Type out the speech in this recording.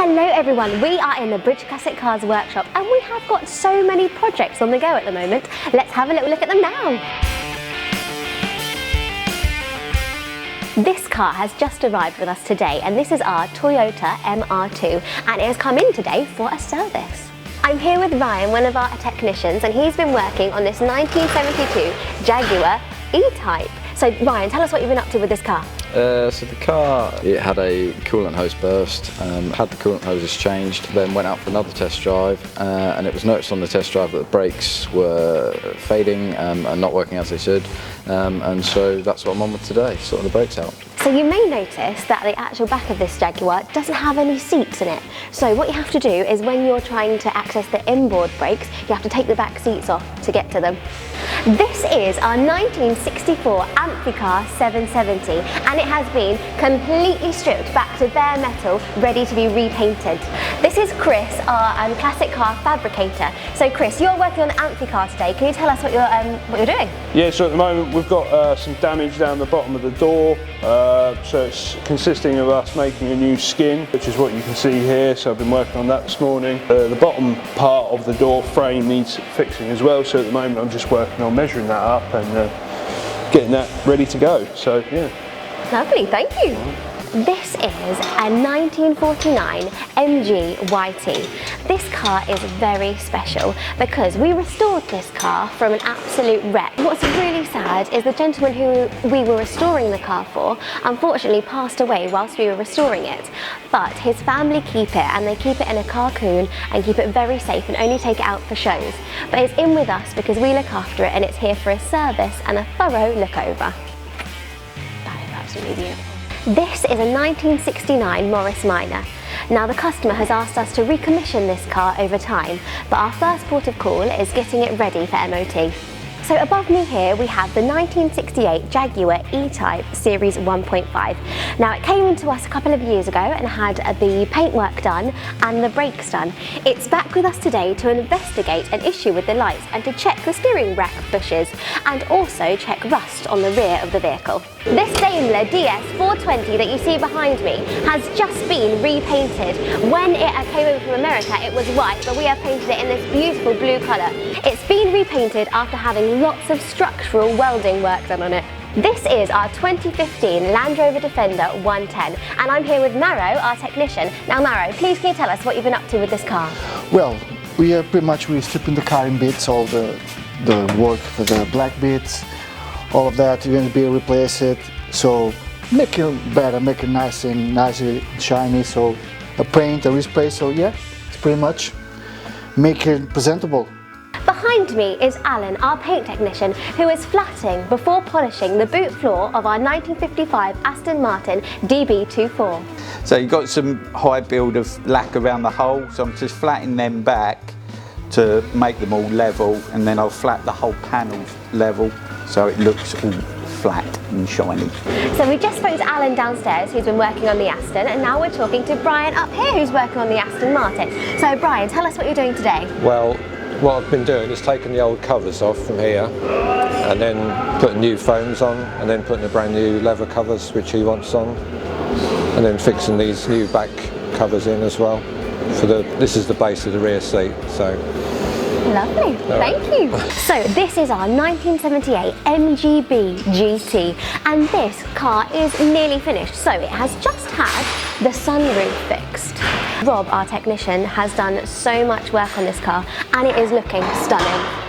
Hello everyone, we are in the British Classic Cars workshop and we have got so many projects on the go at the moment. Let's have a little look at them now. This car has just arrived with us today and this is our Toyota MR2 and it has come in today for a service. I'm here with Ryan, one of our technicians, and he's been working on this 1972 Jaguar E-Type. So Ryan, tell us what you've been up to with this car. So the car, it had a coolant hose burst, had the coolant hoses changed, then went out for another test drive, and it was noticed on the test drive that the brakes were fading and not working as they should, and so that's what I'm on with today, sorting the brakes out. So you may notice that the actual back of this Jaguar doesn't have any seats in it. So what you have to do is when you're trying to access the inboard brakes, you have to take the back seats off to get to them. This is our 1964 Amphicar 770 and it has been completely stripped back to bare metal, ready to be repainted. This is Chris, our classic car fabricator. So Chris, you're working on the Amphicar today. Can you tell us what you're doing? Yeah, so at the moment we've got some damage down the bottom of the door. So it's consisting of us making a new skin, which is what you can see here. So I've been working on that this morning. The bottom part of the door frame needs fixing as well. So at the moment I'm just working on measuring that up and getting that ready to go. So yeah. Lovely, thank you. This is a 1949 MG YT. This car is very special because we restored this car from an absolute wreck. What's really sad is the gentleman who we were restoring the car for unfortunately passed away whilst we were restoring it. But his family keep it and they keep it in a carcoon and keep it very safe and only take it out for shows. But it's in with us because we look after it and it's here for a service and a thorough look over. That is absolutely beautiful. This is a 1969 Morris Minor. Now the customer has asked us to recommission this car over time, but our first port of call is getting it ready for MOT. So above me here we have the 1968 Jaguar E-Type Series 1.5. Now it came into us a couple of years ago and had the paintwork done and the brakes done. It's back with us today to investigate an issue with the lights and to check the steering rack bushes and also check rust on the rear of the vehicle. This Daimler DS420 that you see behind me has just been repainted. When it came over from America it was white, but we have painted it in this beautiful blue colour. It's been repainted after having lots of structural welding work done on it. This is our 2015 Land Rover Defender 110 and I'm here with Maro, our technician. Now Maro, please can you tell us what you've been up to with this car? Well, we are pretty much stripping the car in bits, all the work for the black bits, all of that, we're going to be replace it, so make it better, make it nice and shiny, so a paint, a respray, so yeah, it's pretty much make it presentable. Behind me is Alan, our paint technician, who is flatting before polishing the boot floor of our 1955 Aston Martin DB24. So you've got some high build of lack around the hole, so I'm just flattening them back to make them all level, and then I'll flat the whole panel level so it looks all flat and shiny. So we just spoke to Alan downstairs who's been working on the Aston, and now we're talking to Brian up here who's working on the Aston Martin. So Brian, tell us what you're doing today. Well, what I've been doing is taking the old covers off from here and then putting new foams on and then putting the brand new leather covers which he wants on, and then fixing these new back covers in as well. This is the base of the rear seat. So lovely, thank you. So this is our 1978 MGB GT and this car is nearly finished. So it has just had the sunroof fixed. Rob, our technician, has done so much work on this car and it is looking stunning.